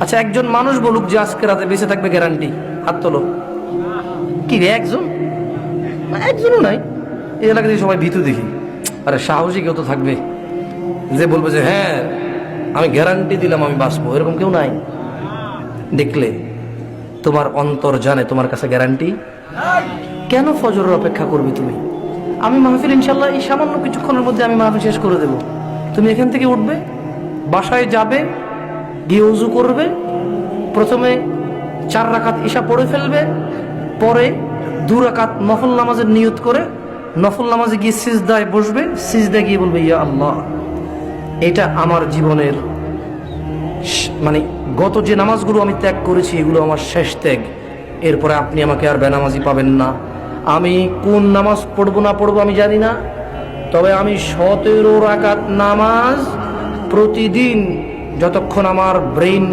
আচ্ছা, একজন মানুষ বলুক যে আজকে রাতে বেঁচে থাকবে, গ্যারান্টি, হাত তোলো। কি রে, একজন? একজনও নাই। এই এলাকাতে সবাই ভীতু দেখি। আরে সাহসী কেউ তো থাকবে যে বলবে যে হ্যাঁ আমি গ্যারান্টি দিলাম আমি বাঁচবো, এরকম কেউ নাই। দেখলে তোমার অন্তর জানে তোমার কাছে গ্যারান্টি। কেন ফজরের অপেক্ষা করবে তুমি? আমি মাহফিল ইনশাল্লাহ এই সামান্য কিছুক্ষণের মধ্যে আমি মাহফিল শেষ করে দেব। তুমি এখান থেকে উঠবে, বাসায় যাবে, গিয়ে উজু করবে, প্রথমে 4 রাকাত ইশা পড়ে ফেলবে, পরে 2 রাকাত নফল নামাজের নিয়ত করে নফল নামাজে গিয়ে সিজদায় বসবে, সিজদায় গিয়ে বলবে ইয়া আল্লাহ, এটা আমার জীবনের মানে গত যে নামাজগুলো আমি ত্যাগ করেছি এগুলো আমার শেষ ত্যাগ। এরপরে আপনি আমাকে আর বেনামাজি পাবেন না। আমি কোন নামাজ পড়বো না পড়বো আমি জানি না, তবে আমি 17 রাকাত নামাজ প্রতিদিন, যতক্ষণ আমার ব্রেইন